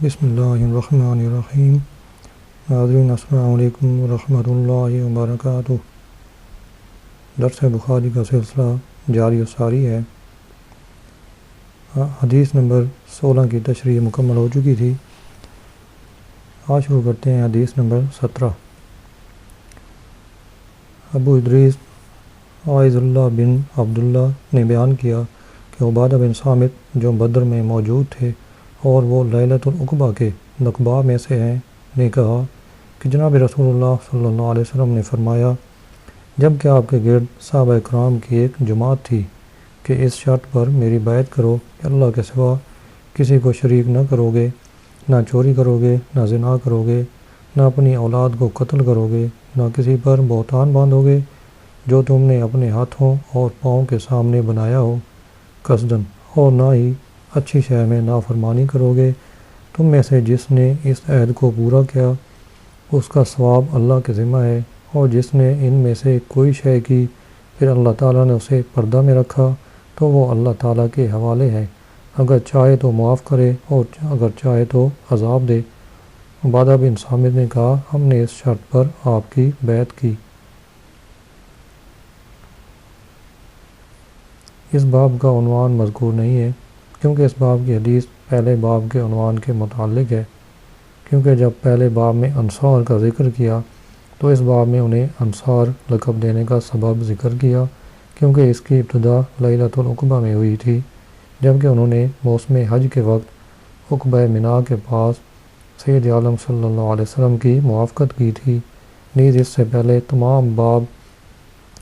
بسم اللہ الرحمن الرحیم۔ ناظرین السلام علیکم ورحمۃ اللہ وبرکاتہ۔ درس بخاری کا سلسلہ جاری و ساری ہے۔ حدیث نمبر 16 کی تشریح مکمل ہو چکی تھی۔ آج شروع کرتے ہیں حدیث نمبر 17۔ ابو ادریس عائض اللہ بن عبداللہ نے بیان کیا کہ عبادہ بن صامت جو بدر میں موجود تھے اور وہ لیلۃ العقبہ کے نقباء میں سے ہیں، نے کہا کہ جناب رسول اللہ صلی اللہ علیہ وسلم نے فرمایا جب کہ آپ کے گرد صحابہ کرام کی ایک جماعت تھی کہ اس شرط پر میری بیعت کرو کہ اللہ کے سوا کسی کو شریک نہ کرو گے، نہ چوری کرو گے، نہ زنا کرو گے، نہ اپنی اولاد کو قتل کرو گے، نہ کسی پر بہتان باندھو گے جو تم نے اپنے ہاتھوں اور پاؤں کے سامنے بنایا ہو قصدن، اور نہ ہی اچھی شے میں نافرمانی کرو گے۔ تم میں سے جس نے اس عہد کو پورا کیا اس کا ثواب اللہ کے ذمہ ہے، اور جس نے ان میں سے کوئی شے کی پھر اللہ تعالیٰ نے اسے پردہ میں رکھا تو وہ اللہ تعالیٰ کے حوالے ہے، اگر چاہے تو معاف کرے اور اگر چاہے تو عذاب دے۔ عبادہ بن صامت نے کہا ہم نے اس شرط پر آپ کی بیعت کی۔ اس باب کا عنوان مذکور نہیں ہے کیونکہ اس باب کی حدیث پہلے باب کے عنوان کے متعلق ہے، کیونکہ جب پہلے باب میں انصار کا ذکر کیا تو اس باب میں انہیں انصار لقب دینے کا سبب ذکر کیا، کیونکہ اس کی ابتدا لیلۃ العقبہ میں ہوئی تھی، جبکہ انہوں نے موسم حج کے وقت عقبہ منا کے پاس سید عالم صلی اللہ علیہ وسلم کی موافقت کی تھی۔ نیز اس سے پہلے تمام باب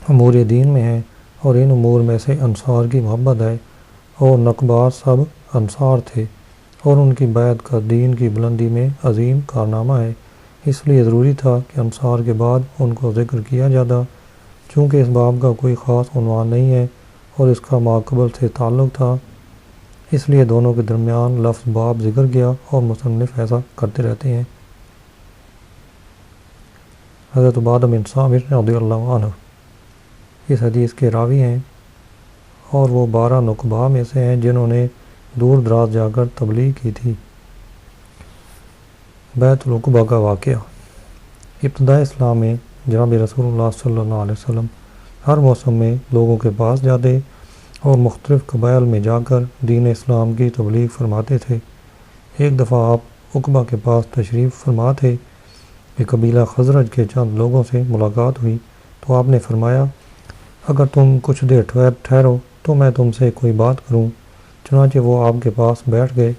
امور دین میں ہیں اور ان امور میں سے انصار کی محبت ہے، اور نقبہ سب انصار تھے اور ان کی بیعت کا دین کی بلندی میں عظیم کارنامہ ہے، اس لیے ضروری تھا کہ انصار کے بعد ان کو ذکر کیا جاتا۔ چونکہ اس باب کا کوئی خاص عنوان نہیں ہے اور اس کا ماقبل سے تعلق تھا، اس لیے دونوں کے درمیان لفظ باب ذکر کیا اور مصنف ایسا کرتے رہتے ہیں۔ حضرت عبادہ بن صامت رضی اللہ عنہ اس حدیث کے راوی ہیں اور وہ 12 نقباء میں سے ہیں جنہوں نے دور دراز جا کر تبلیغ کی تھی۔ بیعت العقبہ کا واقعہ۔ ابتداء اسلام میں جناب رسول اللہ صلی اللہ علیہ وسلم ہر موسم میں لوگوں کے پاس جاتے اور مختلف قبائل میں جا کر دین اسلام کی تبلیغ فرماتے تھے۔ ایک دفعہ آپ عقبہ کے پاس تشریف فرما تھے کہ قبیلہ خزرج کے چند لوگوں سے ملاقات ہوئی تو آپ نے فرمایا اگر تم کچھ دیر ٹھہرو تو میں تم سے کوئی بات کروں۔ چنانچہ وہ آپ کے پاس بیٹھ گئے۔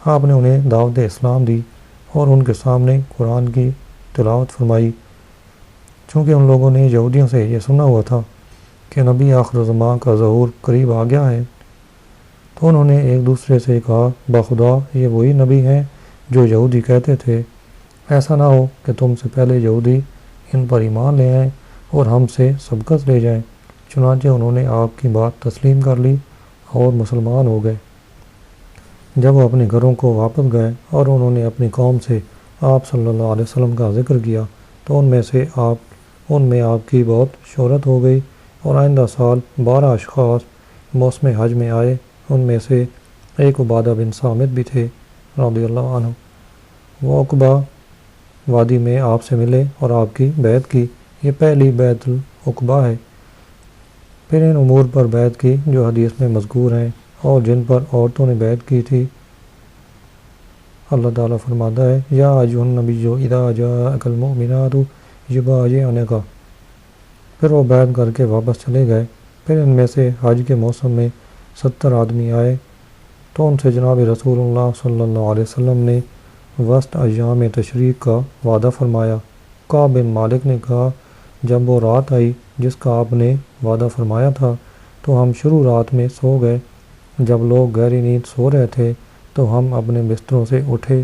آپ نے انہیں دعوت اسلام دی اور ان کے سامنے قرآن کی تلاوت فرمائی۔ چونکہ ان لوگوں نے یہودیوں سے یہ سنا ہوا تھا کہ نبی آخر زمان کا ظہور قریب آ گیا ہے، تو انہوں نے ایک دوسرے سے کہا بخدا یہ وہی نبی ہیں جو یہودی کہتے تھے، ایسا نہ ہو کہ تم سے پہلے یہودی ان پر ایمان لے آئیں اور ہم سے سبقت لے جائیں۔ چنانچہ انہوں نے آپ کی بات تسلیم کر لی اور مسلمان ہو گئے۔ جب وہ اپنے گھروں کو واپس گئے اور انہوں نے اپنی قوم سے آپ صلی اللہ علیہ وسلم کا ذکر کیا تو ان میں آپ کی بہت شہرت ہو گئی، اور آئندہ سال 12 اشخاص موسم حج میں آئے۔ ان میں سے ایک عبادہ بن صامت بھی تھے رضی اللہ عنہ۔ وہ عقبہ وادی میں آپ سے ملے اور آپ کی بیعت کی۔ یہ پہلی بیعت العقبہ ہے۔ پھر ان امور پر بیعت کی جو حدیث میں مذکور ہیں اور جن پر عورتوں نے بیعت کی تھی۔ اللہ تعالیٰ فرماتا ہے یا ایھا النبی اذا جاءک المؤمنات یبایعنک۔ پھر وہ بیعت کر کے واپس چلے گئے۔ پھر ان میں سے حج کے موسم میں 70 آدمی آئے تو ان سے جناب رسول اللہ صلی اللہ علیہ وسلم نے وسط ایام تشریق کا وعدہ فرمایا۔ کعب بن مالک نے کہا جب وہ رات آئی جس کا آپ نے وعدہ فرمایا تھا تو ہم شروع رات میں سو گئے۔ جب لوگ گہری نیند سو رہے تھے تو ہم اپنے بستروں سے اٹھے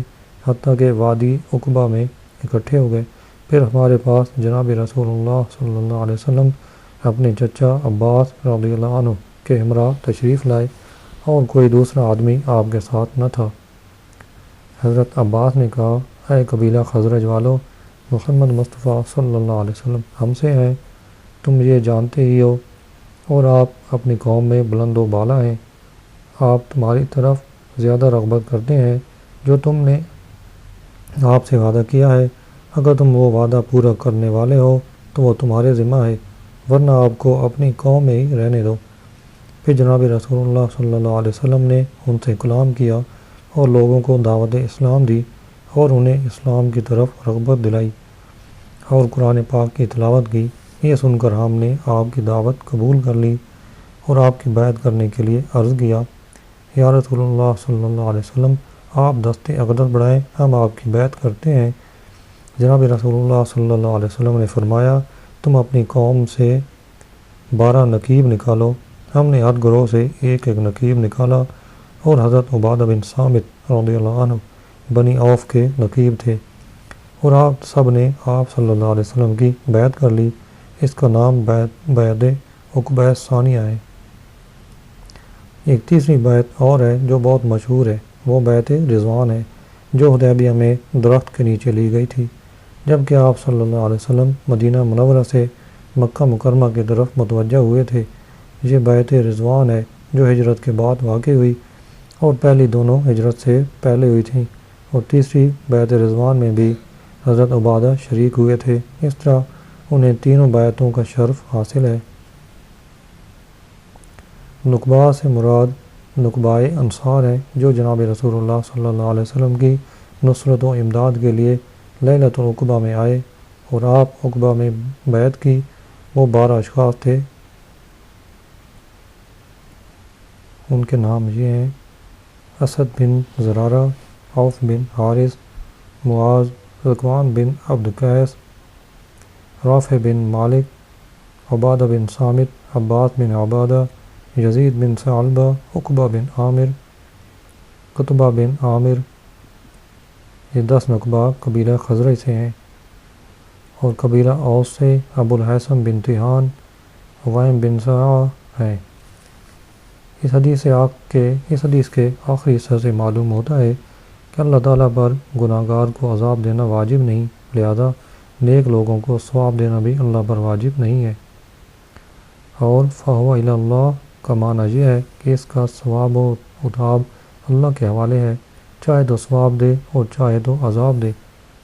حتیٰ کہ وادی عقبہ میں اکٹھے ہو گئے۔ پھر ہمارے پاس جناب رسول اللہ صلی اللہ علیہ وسلم اپنے چچا عباس رضی اللہ عنہ کے ہمراہ تشریف لائے اور کوئی دوسرا آدمی آپ کے ساتھ نہ تھا۔ حضرت عباس نے کہا اے قبیلہ خزرج والو، محمد مصطفیٰ صلی اللہ علیہ وسلم ہم سے ہیں، تم یہ جانتے ہی ہو، اور آپ اپنی قوم میں بلند و بالا ہیں۔ آپ تمہاری طرف زیادہ رغبت کرتے ہیں جو تم نے آپ سے وعدہ کیا ہے، اگر تم وہ وعدہ پورا کرنے والے ہو تو وہ تمہارے ذمہ ہے، ورنہ آپ کو اپنی قوم میں ہی رہنے دو۔ پھر جناب رسول اللہ صلی اللہ علیہ وسلم نے ان سے کلام کیا اور لوگوں کو دعوت اسلام دی اور انہیں اسلام کی طرف رغبت دلائی اور قرآن پاک کی تلاوت کی۔ یہ سن کر ہم نے آپ کی دعوت قبول کر لی اور آپ کی بیعت کرنے کے لیے عرض کیا، یا رسول اللہ صلی اللہ علیہ وسلم، آپ دست اقدس بڑھائیں، ہم آپ کی بیعت کرتے ہیں۔ جناب رسول اللہ صلی اللہ علیہ وسلم نے فرمایا، تم اپنی قوم سے 12 نقیب نکالو۔ ہم نے ہر گروہ سے ایک نقیب نکالا اور حضرت عبادہ بن صامت رضی اللہ عنہ بنی عوف کے نقیب تھے، اور آپ سب نے آپ صلی اللہ علیہ وسلم کی بیعت کر لی۔ اس کا نام بیعت عقبہ ثانیہ ہے۔ ایک تیسری بیعت اور ہے جو بہت مشہور ہے، وہ بیعت رضوان ہے، جو حدیبیہ میں درخت کے نیچے لی گئی تھی جب کہ آپ صلی اللہ علیہ وسلم مدینہ منورہ سے مکہ مکرمہ کی طرف متوجہ ہوئے تھے۔ یہ بیعت رضوان ہے جو ہجرت کے بعد واقع ہوئی، اور پہلی دونوں ہجرت سے پہلے ہوئی تھیں، اور تیسری بیعت رضوان میں بھی حضرت عبادہ شریک ہوئے تھے۔ اس طرح انہیں تینوں بیعتوں کا شرف حاصل ہے۔ نقبہ سے مراد نقبۂ انصار ہے، جو جناب رسول اللہ صلی اللہ علیہ وسلم کی نصرت و امداد کے لیے لیلۃ العقبہ میں آئے اور آپ عقبہ میں بیعت کی۔ وہ 12 اشخاص تھے، ان کے نام یہ ہیں: اسد بن زرارہ، عوف بن حارث، معاذ، ذکوان بن عبد قیس، رافع بن مالک، عبادہ بن صامت، عباس بن عبادہ، یزید بن ثعلبہ، عقبہ بن عامر، قطبہ بن عامر۔ یہ 10 نقبہ قبیلہ خزرج سے ہیں، اور قبیلہ اوس سے ابو الحیثم بن تیہان، غیم بن سعا ہیں۔ اس حدیث کے آخری حصہ سے معلوم ہوتا ہے کہ اللہ تعالیٰ پر گناہ گار کو عذاب دینا واجب نہیں، لہذا نیک لوگوں کو ثواب دینا بھی اللہ پر واجب نہیں ہے، اور فَهُوَ إِلَى اللَّهِ کا معنی یہ ہے کہ اس کا ثواب و عتاب اللہ کے حوالے ہے، چاہے تو ثواب دے اور چاہے تو عذاب دے۔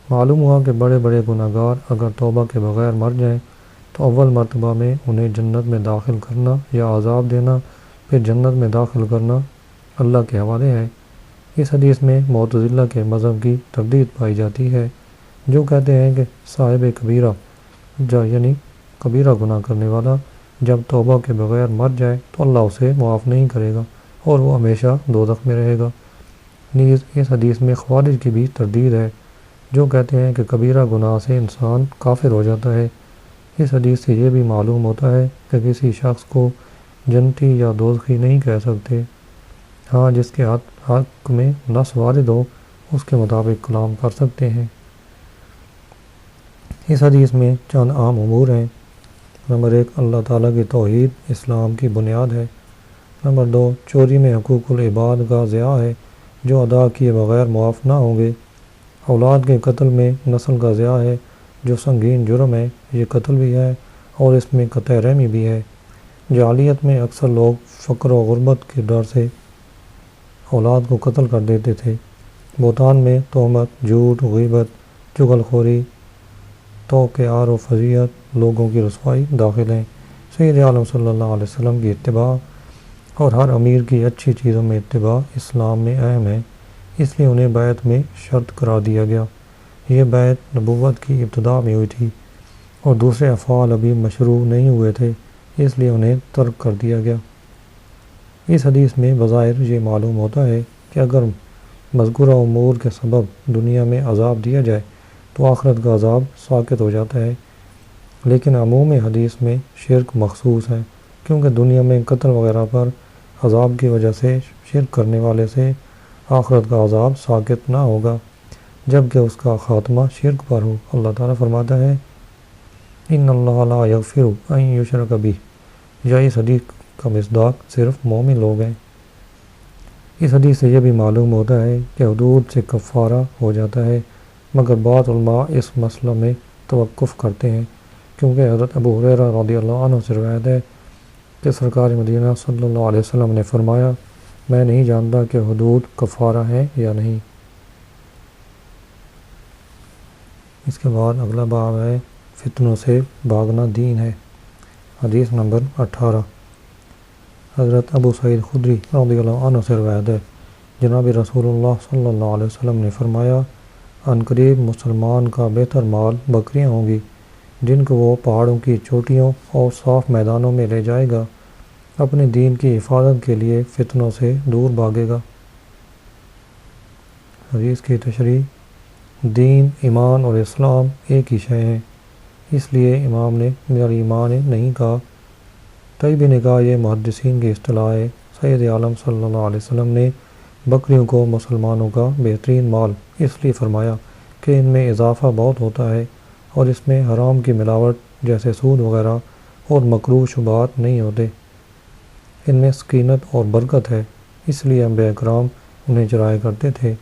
معلوم ہوا کہ بڑے بڑے گناہ گار اگر توبہ کے بغیر مر جائیں تو اول مرتبہ میں انہیں جنت میں داخل کرنا یا عذاب دینا، پھر جنت میں داخل کرنا اللہ کے حوالے ہے۔ اس حدیث میں معتزلہ کے مذہب کی تردید پائی جاتی ہے، جو کہتے ہیں کہ صاحب کبیرہ یعنی کبیرہ گناہ کرنے والا جب توبہ کے بغیر مر جائے تو اللہ اسے معاف نہیں کرے گا اور وہ ہمیشہ دوزخ میں رہے گا۔ نیز اس حدیث میں خوارج کی بھی تردید ہے، جو کہتے ہیں کہ کبیرہ گناہ سے انسان کافر ہو جاتا ہے۔ اس حدیث سے یہ بھی معلوم ہوتا ہے کہ کسی شخص کو جنتی یا دوزخی نہیں کہہ سکتے، ہاں جس کے حق میں نص وارد ہو اس کے مطابق کلام کر سکتے ہیں۔ اس حدیث میں چند عام امور ہیں۔ نمبر 1، اللہ تعالیٰ کی توحید اسلام کی بنیاد ہے۔ نمبر 2، چوری میں حقوق العباد کا ضیاع ہے جو ادا کیے بغیر معاف نہ ہوں گے۔ اولاد کے قتل میں نسل کا ضیاع ہے جو سنگین جرم ہے، یہ قتل بھی ہے اور اس میں قطع رحمی بھی ہے۔ جاہلیت میں اکثر لوگ فقر و غربت کے ڈر سے اولاد کو قتل کر دیتے تھے۔ بہتان میں تہمت، جھوٹ، غیبت، چغل خوری، توقیار و فضیحت، لوگوں کی رسوائی داخل ہیں۔ سید عالم صلی اللہ علیہ وسلم کی اتباع اور ہر امیر کی اچھی چیزوں میں اتباع اسلام میں اہم ہے، اس لیے انہیں بیعت میں شرط قرار دیا گیا۔ یہ بیعت نبوت کی ابتدا میں ہوئی تھی اور دوسرے افعال ابھی مشروع نہیں ہوئے تھے، اس لیے انہیں ترک کر دیا گیا۔ اس حدیث میں بظاہر یہ معلوم ہوتا ہے کہ اگر مذکورہ امور کے سبب دنیا میں عذاب دیا جائے تو آخرت کا عذاب ساقط ہو جاتا ہے، لیکن عموم حدیث میں شرک مخصوص ہے، کیونکہ دنیا میں قتل وغیرہ پر عذاب کی وجہ سے شرک کرنے والے سے آخرت کا عذاب ساقط نہ ہوگا جبکہ اس کا خاتمہ شرک پر ہو۔ اللہ تعالیٰ فرماتا ہے، ان اللہ لا یغفر ان یشرک بہ، یا اس حدیث کا مصداق صرف مومن لوگ ہیں۔ اس حدیث سے یہ بھی معلوم ہوتا ہے کہ حدود سے کفارہ ہو جاتا ہے، مگر بعض علماء اس مسئلہ میں توقف کرتے ہیں، کیونکہ حضرت ابو ہریرہ رضی اللہ عنہ سے روایت ہے کہ سرکار مدینہ صلی اللہ علیہ وسلم نے فرمایا، میں نہیں جانتا کہ حدود کفارہ ہیں یا نہیں۔ اس کے بعد اگلا باب ہے فتنوں سے بھاگنا دین ہے۔ حدیث نمبر 18، حضرت ابو سعید خدری رضی اللہ عنہ سے روایت ہے، جناب رسول اللہ صلی اللہ علیہ وسلم نے فرمایا، عنقریب مسلمان کا بہتر مال بکریاں ہوں گی جن کو وہ پہاڑوں کی چوٹیوں اور صاف میدانوں میں لے جائے گا، اپنے دین کی حفاظت کے لیے فتنوں سے دور بھاگے گا۔ حدیث کی تشریح، دین، ایمان اور اسلام ایک ہی شے ہیں، اس لیے امام نے من الایمان نہیں کہا۔ طیبی نے کہا یہ محدثین کی اصطلاح ہے۔ سید عالم صلی اللہ علیہ وسلم نے بکریوں کو مسلمانوں کا بہترین مال اس لیے فرمایا کہ ان میں اضافہ بہت ہوتا ہے اور اس میں حرام کی ملاوٹ جیسے سود وغیرہ اور مکروہ شبہات نہیں ہوتے، ان میں سکینت اور برکت ہے، اس لیے انبیاء کرام انہیں چرایا کرتے تھے۔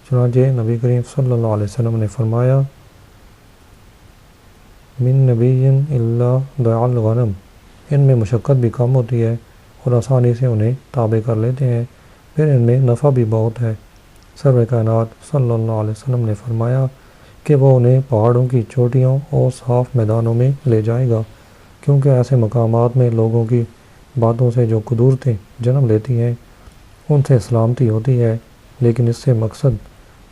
چنانچہ نبی کریم صلی اللہ علیہ وسلم نے فرمایا، من نبی الا دع الغنم، ان میں مشقت بھی کم ہوتی ہے اور آسانی سے انہیں تابع کر لیتے ہیں، پھر ان میں نفع بھی بہت ہے۔ سرور کائنات صلی اللہ علیہ وسلم نے فرمایا کہ وہ انہیں پہاڑوں کی چوٹیوں اور صاف میدانوں میں لے جائے گا، کیونکہ ایسے مقامات میں لوگوں کی باتوں سے جو قدورتیں جنم لیتی ہیں ان سے سلامتی ہوتی ہے، لیکن اس سے مقصد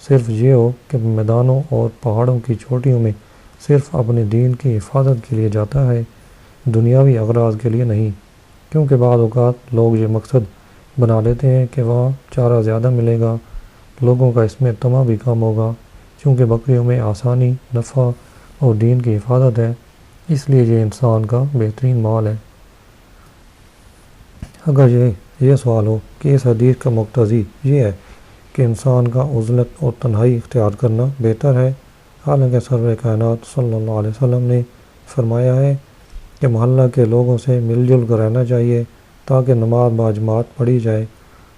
صرف یہ ہو کہ میدانوں اور پہاڑوں کی چوٹیوں میں صرف اپنے دین کی حفاظت کے لیے جاتا ہے، دنیاوی اغراض کے لیے نہیں، کیونکہ بعض اوقات لوگ یہ مقصد بنا لیتے ہیں کہ وہاں چارہ زیادہ ملے گا، لوگوں کا اس میں طمع بھی کم ہوگا، چونکہ بکریوں میں آسانی، نفع اور دین کی حفاظت ہے، اس لیے یہ انسان کا بہترین مال ہے۔ اگر یہ سوال ہو کہ اس حدیث کا مقتضی یہ ہے کہ انسان کا عزلت اور تنہائی اختیار کرنا بہتر ہے، حالانکہ سرور کائنات صلی اللہ علیہ وسلم نے فرمایا ہے کہ محلہ کے لوگوں سے مل جل کر رہنا چاہیے تاکہ نماز باجماعت پڑھی جائے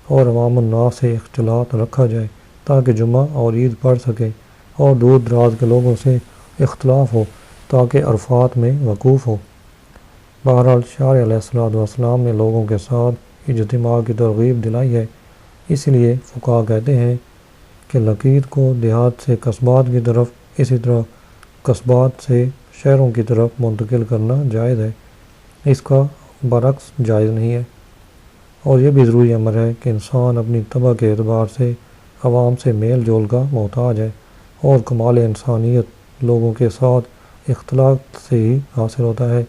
اور عوام الناس سے اختلاط رکھا جائے تاکہ جمعہ اور عید پڑھ سکے، اور دور دراز کے لوگوں سے اختلاف ہو تاکہ عرفات میں وقوف ہو۔ بہرحال شارع علیہ السلام نے لوگوں کے ساتھ اجتماع کی ترغیب دلائی ہے، اس لیے فقہا کہتے ہیں کہ لقیط کو دیہات سے قصبات کی طرف، اسی طرح قصبات سے شہروں کی طرف منتقل کرنا جائز ہے، اس کا برعکس جائز نہیں ہے۔ اور یہ بھی ضروری امر ہے کہ انسان اپنی طبع کے اعتبار سے عوام سے میل جول کا محتاج ہے، اور کمال انسانیت لوگوں کے ساتھ اختلاط سے ہی حاصل ہوتا ہے۔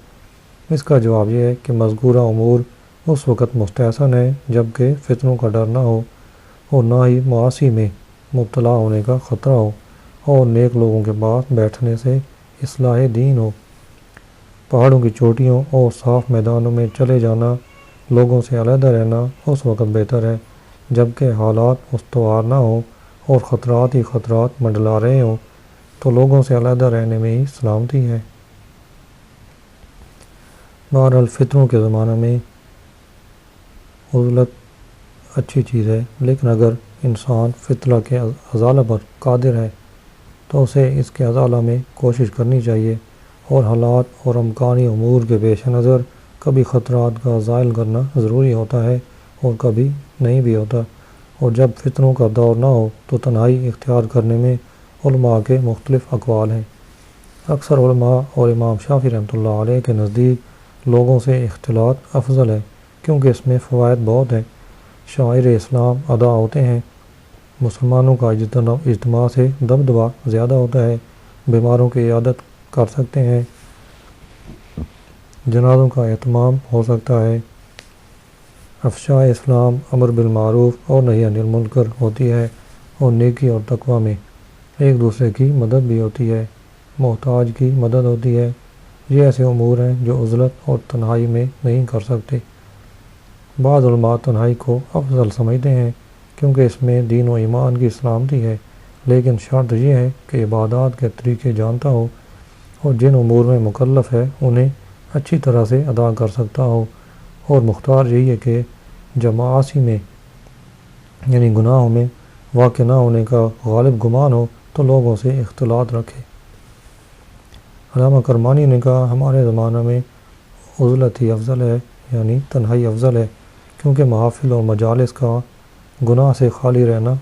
اس کا جواب یہ ہے کہ مذکورہ امور اس وقت مستحسن ہے جب کہ فتنوں کا ڈر نہ ہو اور نہ ہی معاصی میں مبتلا ہونے کا خطرہ ہو، اور نیک لوگوں کے پاس بیٹھنے سے اصلاح دین ہو۔ پہاڑوں کی چوٹیوں اور صاف میدانوں میں چلے جانا، لوگوں سے علیحدہ رہنا اس وقت بہتر ہے جب کہ حالات استوار نہ ہوں اور خطرات ہی خطرات منڈلا رہے ہوں، تو لوگوں سے علیحدہ رہنے میں ہی سلامتی ہے۔ بہرحال فتنوں کے زمانہ میں عزلت اچھی چیز ہے، لیکن اگر انسان فتنہ کے ازالہ پر قادر ہے تو اسے اس کے ازالہ میں کوشش کرنی چاہیے، اور حالات اور امکانی امور کے پیش نظر کبھی خطرات کا زائل کرنا ضروری ہوتا ہے اور کبھی نہیں بھی ہوتا۔ اور جب فتنوں کا دور نہ ہو تو تنہائی اختیار کرنے میں علماء کے مختلف اقوال ہیں۔ اکثر علماء اور امام شافعی رحمۃ اللہ علیہ کے نزدیک لوگوں سے اختلاط افضل ہے، کیونکہ اس میں فوائد بہت ہیں، شعائر اسلام ادا ہوتے ہیں، مسلمانوں کا اجتماع سے دبدبہ زیادہ ہوتا ہے، بیماروں کی عیادت کر سکتے ہیں، جنازوں کا اہتمام ہو سکتا ہے، افشاء اسلام، امر بالمعروف اور نہی عن المنکر ہوتی ہے، اور نیکی اور تقوی میں ایک دوسرے کی مدد بھی ہوتی ہے، محتاج کی مدد ہوتی ہے۔ یہ ایسے امور ہیں جو عزلت اور تنہائی میں نہیں کر سکتے۔ بعض علماء تنہائی کو افضل سمجھتے ہیں کیونکہ اس میں دین و ایمان کی سلامتی ہے، لیکن شرط یہ ہے کہ عبادات کے طریقے جانتا ہو اور جن امور میں مکلف ہے انہیں اچھی طرح سے ادا کر سکتا ہو، اور مختار یہی ہے کہ جب معاصی میں یعنی گناہوں میں واقع نہ ہونے کا غالب گمان ہو تو لوگوں سے اختلاط رکھے۔ علامہ کرمانی نے کہا ہمارے زمانہ میں عزلت ہی افضل ہے، یعنی تنہائی افضل ہے، کیونکہ محافل اور مجالس کا گناہ سے خالی رہنا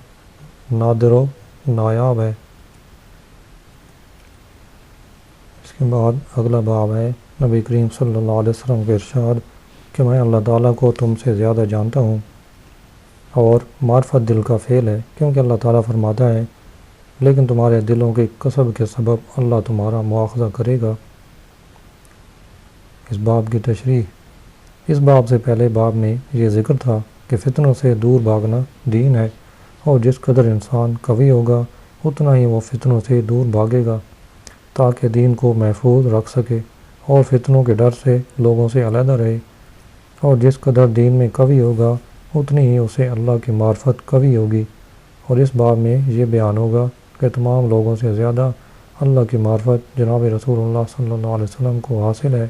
نادر و نایاب ہے۔ کے بعد اگلا باب ہے نبی کریم صلی اللہ علیہ وسلم کے ارشاد کہ میں اللہ تعالیٰ کو تم سے زیادہ جانتا ہوں، اور معرفت دل کا فعل ہے، کیونکہ اللہ تعالیٰ فرماتا ہے لیکن تمہارے دلوں کے کسب کے سبب اللہ تمہارا مواخذہ کرے گا۔ اس باب کی تشریح۔ اس باب سے پہلے باب میں یہ ذکر تھا کہ فتنوں سے دور بھاگنا دین ہے، اور جس قدر انسان قوی ہوگا اتنا ہی وہ فتنوں سے دور بھاگے گا تاکہ دین کو محفوظ رکھ سکے اور فتنوں کے ڈر سے لوگوں سے علیحدہ رہے، اور جس قدر دین میں قوی ہوگا اتنی ہی اسے اللہ کی معرفت قوی ہوگی۔ اور اس باب میں یہ بیان ہوگا کہ تمام لوگوں سے زیادہ اللہ کی معرفت جناب رسول اللہ صلی اللہ علیہ وسلم کو حاصل ہے،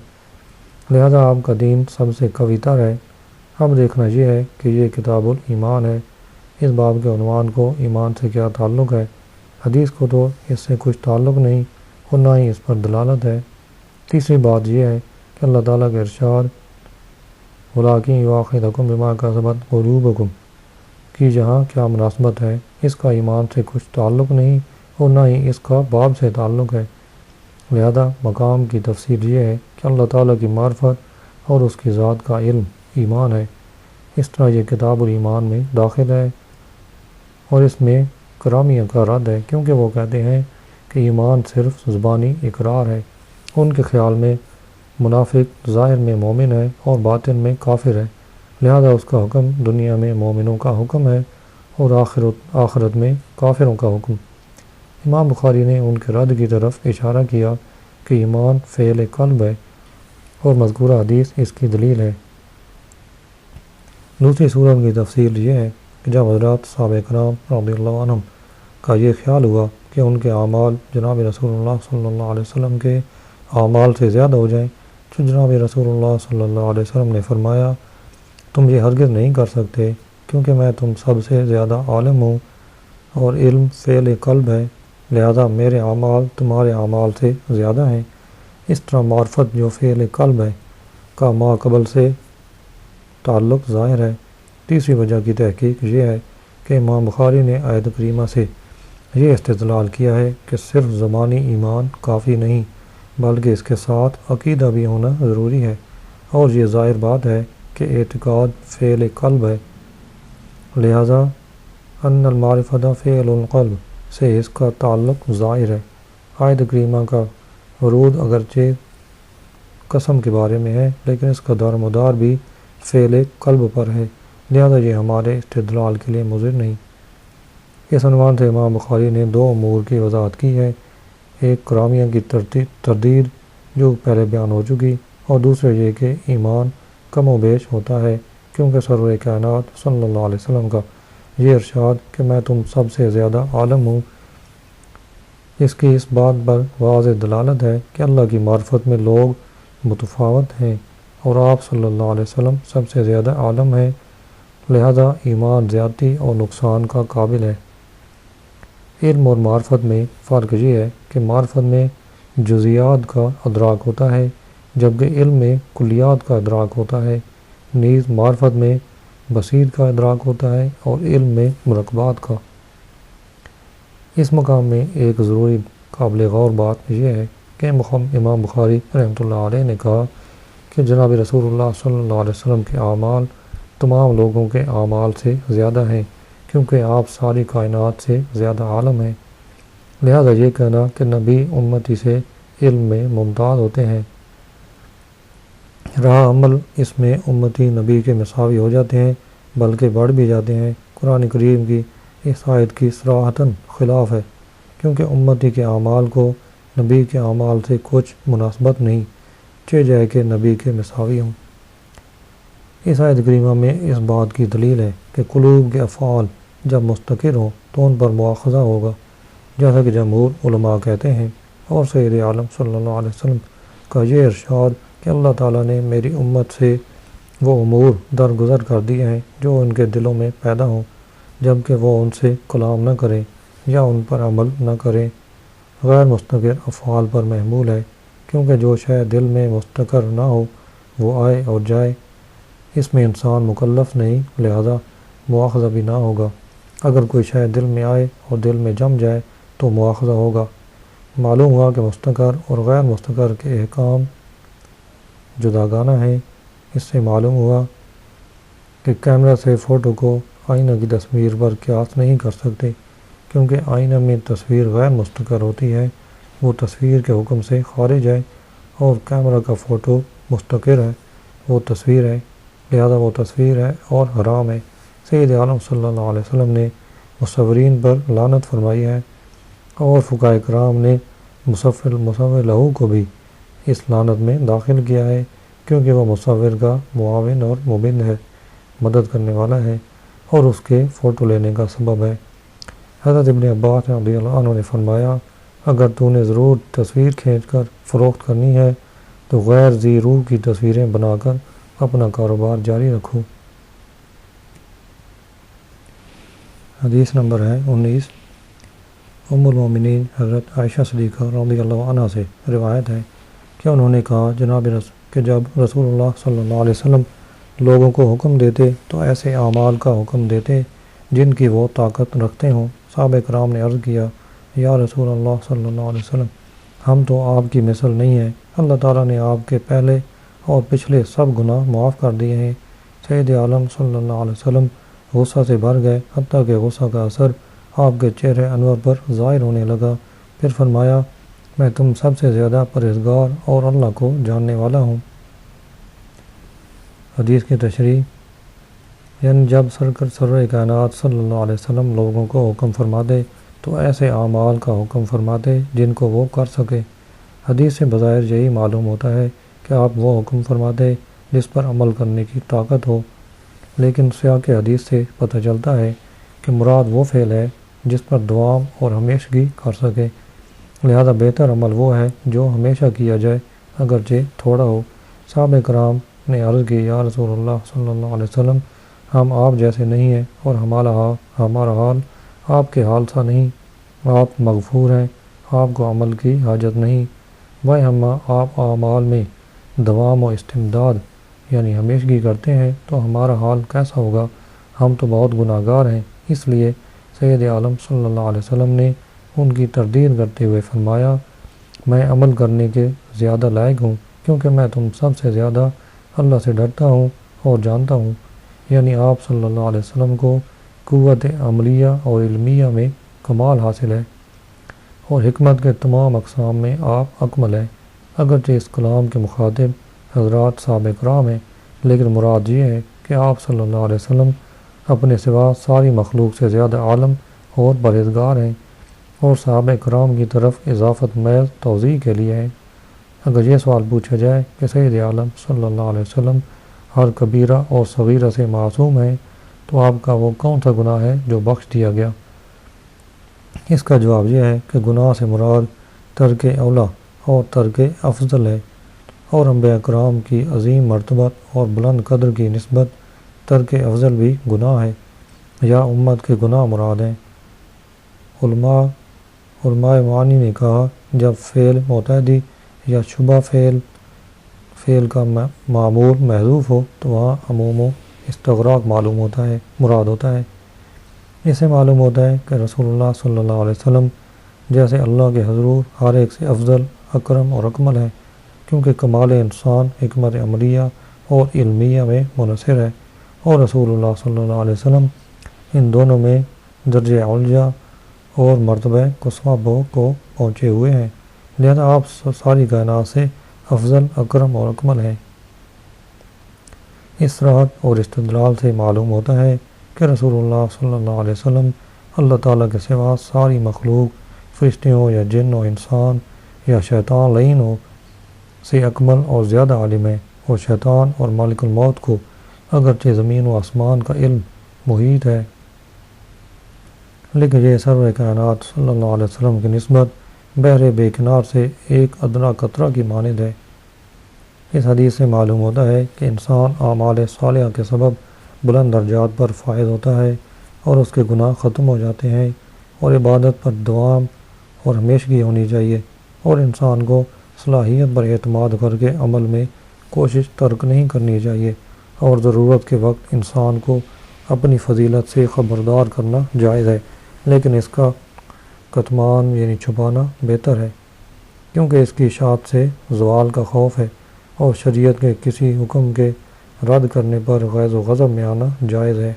لہذا آپ کا دین سب سے قوی تر ہے۔ اب دیکھنا یہ ہے کہ یہ کتاب الایمان ہے، اس باب کے عنوان کو ایمان سے کیا تعلق ہے؟ حدیث کو تو اس سے کچھ تعلق نہیں اور نہ ہی اس پر دلالت ہے۔ تیسری بات یہ ہے کہ اللہ تعالیٰ کے ارشاد وَلَٰكِن يُؤَاخِذُكُم بِمَا كَسَبَتْ قُلُوبُكُم کی جہاں کیا مناسبت ہے، اس کا ایمان سے کچھ تعلق نہیں اور نہ ہی اس کا باب سے تعلق ہے، لہذا مقام کی تفسیر یہ ہے کہ اللہ تعالیٰ کی معرفت اور اس کی ذات کا علم ایمان ہے۔ اس طرح یہ کتاب الایمان میں داخل ہے، اور اس میں کرامیہ کا رد ہے، کیونکہ وہ کہتے ہیں کہ ایمان صرف زبانی اقرار ہے۔ ان کے خیال میں منافق ظاہر میں مومن ہے اور باطن میں کافر ہے، لہذا اس کا حکم دنیا میں مومنوں کا حکم ہے اور آخرت میں کافروں کا حکم۔ امام بخاری نے ان کے رد کی طرف اشارہ کیا کہ ایمان فعل قلب ہے، اور مذکورہ حدیث اس کی دلیل ہے۔ دوسری صورت کی تفصیل یہ ہے کہ جب حضرات صحابہ کرام رضی اللہ عنہم کا یہ خیال ہوا کہ ان کے اعمال جناب رسول اللہ صلی اللہ علیہ وسلم کے اعمال سے زیادہ ہو جائیں، تو جناب رسول اللہ صلی اللہ علیہ وسلم نے فرمایا تم یہ ہرگز نہیں کر سکتے، کیونکہ میں تم سب سے زیادہ عالم ہوں اور علم فعل قلب ہے، لہذا میرے اعمال تمہارے اعمال سے زیادہ ہیں۔ اس طرح معرفت جو فعل قلب ہے کا ما قبل سے تعلق ظاہر ہے۔ تیسری وجہ کی تحقیق یہ ہے کہ امام بخاری نے آیت کریمہ سے یہ استدلال کیا ہے کہ صرف زبانی ایمان کافی نہیں، بلکہ اس کے ساتھ عقیدہ بھی ہونا ضروری ہے، اور یہ ظاہر بات ہے کہ اعتقاد فعل قلب ہے، لہذا ان المعرفت فعل القلب سے اس کا تعلق ظاہر ہے۔ آیت کریمہ کا ورود اگرچہ قسم کے بارے میں ہے، لیکن اس کا دار مدار بھی فعل قلب پر ہے، لہذا یہ ہمارے استدلال کے لیے مضر نہیں۔ اس عنوان سے امام بخاری نے دو امور کی وضاحت کی ہے، ایک کرامیہ کی تردید جو پہلے بیان ہو چکی، اور دوسرے یہ کہ ایمان کم و بیش ہوتا ہے، کیونکہ سرور کائنات صلی اللہ علیہ وسلم کا یہ ارشاد کہ میں تم سب سے زیادہ عالم ہوں، اس کی اس بات پر واضح دلالت ہے کہ اللہ کی معرفت میں لوگ متفاوت ہیں، اور آپ صلی اللہ علیہ وسلم سب سے زیادہ عالم ہیں، لہذا ایمان زیادتی اور نقصان کا قابل ہے۔ علم اور معرفت میں فرق یہ ہے کہ معرفت میں جزیات کا ادراک ہوتا ہے، جبکہ علم میں کلیات کا ادراک ہوتا ہے، نیز معرفت میں بصیر کا ادراک ہوتا ہے اور علم میں مرکبات کا۔ اس مقام میں ایک ضروری قابل غور بات یہ ہے کہ امام بخاری رحمۃ اللہ علیہ نے کہا کہ جناب رسول اللہ صلی اللہ علیہ وسلم کے اعمال تمام لوگوں کے اعمال سے زیادہ ہیں، کیونکہ آپ ساری کائنات سے زیادہ عالم ہیں، لہذا یہ کہنا کہ نبی امتی سے علم میں ممتاز ہوتے ہیں، راہ عمل اس میں امتی نبی کے مساوی ہو جاتے ہیں بلکہ بڑھ بھی جاتے ہیں۔ قرآن کریم کی اس آیت کی صراحتاً خلاف ہے، کیونکہ امتی کے اعمال کو نبی کے اعمال سے کچھ مناسبت نہیں، چہ جائے کہ نبی کے مساوی ہوں۔ اس آیت کریمہ میں اس بات کی دلیل ہے کہ قلوب کے افعال جب مستقر ہوں تو ان پر مواخذہ ہوگا، جیسا کہ جمہور علماء کہتے ہیں، اور سید عالم صلی اللہ علیہ وسلم کا یہ ارشاد کہ اللہ تعالیٰ نے میری امت سے وہ امور درگزر کر دیے ہیں جو ان کے دلوں میں پیدا ہوں، جبکہ وہ ان سے کلام نہ کریں یا ان پر عمل نہ کریں، غیر مستقر افعال پر محمول ہے، کیونکہ جو شے دل میں مستقر نہ ہو وہ آئے اور جائے، اس میں انسان مکلف نہیں، لہذا مواخذہ بھی نہ ہوگا۔ اگر کوئی شے دل میں آئے اور دل میں جم جائے تو مواخذہ ہوگا، معلوم ہوا کہ مستقر اور غیر مستقر کے احکام جداگانہ ہیں۔ اس سے معلوم ہوا کہ کیمرہ سے فوٹو کو آئینہ کی تصویر پر قیاس نہیں کر سکتے، کیونکہ آئینہ میں تصویر غیر مستقر ہوتی ہے، وہ تصویر کے حکم سے خارج ہے، اور کیمرہ کا فوٹو مستقر ہے، وہ تصویر ہے، لہذا وہ تصویر ہے اور حرام ہے۔ سید عالم صلی اللہ علیہ وسلم نے مصورین پر لعنت فرمائی ہے، اور فقہاء کرام نے مصور لہو کو بھی اس لعنت میں داخل کیا ہے، کیونکہ وہ مصور کا معاون اور مبن ہے، مدد کرنے والا ہے، اور اس کے فوٹو لینے کا سبب ہے۔ حضرت ابن عباس رضی اللہ عنہ نے فرمایا، اگر تو نے ضرور تصویر کھینچ کر فروخت کرنی ہے تو غیر ذی روح کی تصویریں بنا کر اپنا کاروبار جاری رکھو۔ حدیث نمبر ہے 19۔ ام المومنین حضرت عائشہ صدیقہ رضی اللہ عنہ سے روایت ہے کہ انہوں نے کہا کہ جب رسول اللہ صلی اللہ علیہ وسلم لوگوں کو حکم دیتے تو ایسے اعمال کا حکم دیتے جن کی وہ طاقت رکھتے ہوں۔ صحابہ کرام نے عرض کیا، یا رسول اللہ صلی اللہ علیہ وسلم، ہم تو آپ کی مثل نہیں ہیں، اللہ تعالیٰ نے آپ کے پہلے اور پچھلے سب گناہ معاف کر دیے ہیں۔ سید عالم صلی اللہ علیہ وسلم غصہ سے بھر گئے، حتیٰ کہ غصہ کا اثر آپ کے چہرے انور پر ظاہر ہونے لگا۔ پھر فرمایا، میں تم سب سے زیادہ پرہیزگار اور اللہ کو جاننے والا ہوں۔ حدیث کی تشریح، یعنی جب سرور کائنات صلی اللہ علیہ وسلم لوگوں کو حکم فرماتے تو ایسے اعمال کا حکم فرماتے جن کو وہ کر سکے۔ حدیث سے بظاہر یہی معلوم ہوتا ہے کہ آپ وہ حکم فرماتے جس پر عمل کرنے کی طاقت ہو، لیکن سیاق حدیث سے پتہ چلتا ہے کہ مراد وہ فعل ہے جس پر دوام اور ہمیشگی کر سکے، لہذا بہتر عمل وہ ہے جو ہمیشہ کیا جائے اگرچہ تھوڑا ہو۔ صحابہ کرام نے عرض کی، یا رسول اللہ صلی اللہ علیہ وسلم، ہم آپ جیسے نہیں ہیں اور ہمارا حال آپ کے حال سا نہیں، آپ مغفور ہیں، آپ کو عمل کی حاجت نہیں، ہم آپ اعمال میں دوام و استمداد یعنی ہمیشگی کرتے ہیں تو ہمارا حال کیسا ہوگا، ہم تو بہت گناہ گار ہیں۔ اس لیے سید عالم صلی اللہ علیہ وسلم نے ان کی تردید کرتے ہوئے فرمایا، میں عمل کرنے کے زیادہ لائق ہوں، کیونکہ میں تم سب سے زیادہ اللہ سے ڈرتا ہوں اور جانتا ہوں، یعنی آپ صلی اللہ علیہ وسلم کو قوت عملیہ اور علمیہ میں کمال حاصل ہے، اور حکمت کے تمام اقسام میں آپ اکمل ہیں۔ اگرچہ اس کلام کے مخاطب حضرات صحابہ کرام ہیں، لیکن مراد یہ ہے کہ آپ صلی اللہ علیہ وسلم اپنے سوا ساری مخلوق سے زیادہ عالم اور پرہیزگار ہیں، اور صحابہ کرام کی طرف اضافت محض توضیح کے لیے ہے۔ اگر یہ سوال پوچھا جائے کہ سید عالم صلی اللہ علیہ وسلم ہر کبیرہ اور صغیرہ سے معصوم ہیں تو آپ کا وہ کون سا گناہ ہے جو بخش دیا گیا؟ اس کا جواب یہ ہے کہ گناہ سے مراد ترک اولا اور ترک افضل ہے، اور انبیاء کرام کی عظیم مرتبت اور بلند قدر کی نسبت ترک افضل بھی گناہ ہے، یا امت کے گناہ مراد ہیں۔ علماء معانی نے کہا، جب فعل متعدی یا شبہ فعل کا معمول محذوف ہو تو وہاں عموم و استغراق مراد ہوتا ہے۔ اس سے معلوم ہوتا ہے کہ رسول اللہ صلی اللہ علیہ وسلم جیسے اللہ کے حضور ہر ایک سے افضل، اکرم اور اکمل ہے، کیونکہ کمال انسان حکمت عملیہ اور علمیہ میں منحصر ہے، اور رسول اللہ صلی اللہ علیہ وسلم ان دونوں میں درجہ علیا اور مرتبہ قصویٰ کو پہنچے ہوئے ہیں، لہذا آپ ساری کائنات سے افضل، اکرم اور اکمل ہیں۔ اس صراحت اور استدلال سے معلوم ہوتا ہے کہ رسول اللہ صلی اللہ علیہ وسلم اللہ تعالیٰ کے سوا ساری مخلوق، فرشتے ہوں یا جن و انسان یا شیطان لعین ہو، سے اکمل اور زیادہ عالم ہے، اور شیطان اور مالک الموت کو اگرچہ زمین و آسمان کا علم محیط ہے، لیکن یہ سرور کائنات صلی اللہ علیہ وسلم کی نسبت بحر بے کنار سے ایک ادنا قطرہ کی مانند ہے۔ اس حدیث سے معلوم ہوتا ہے کہ انسان اعمال صالحہ کے سبب بلند درجات پر فائز ہوتا ہے اور اس کے گناہ ختم ہو جاتے ہیں، اور عبادت پر دوام اور ہمیشگی ہونی چاہیے، اور انسان کو صلاحیت پر اعتماد کر کے عمل میں کوشش ترک نہیں کرنی چاہیے، اور ضرورت کے وقت انسان کو اپنی فضیلت سے خبردار کرنا جائز ہے، لیکن اس کا کتمان یعنی چھپانا بہتر ہے۔ کیونکہ اس کی اشاعت سے زوال کا خوف ہے اور شریعت کے کسی حکم کے رد کرنے پر غیظ و غضب میں آنا جائز ہے۔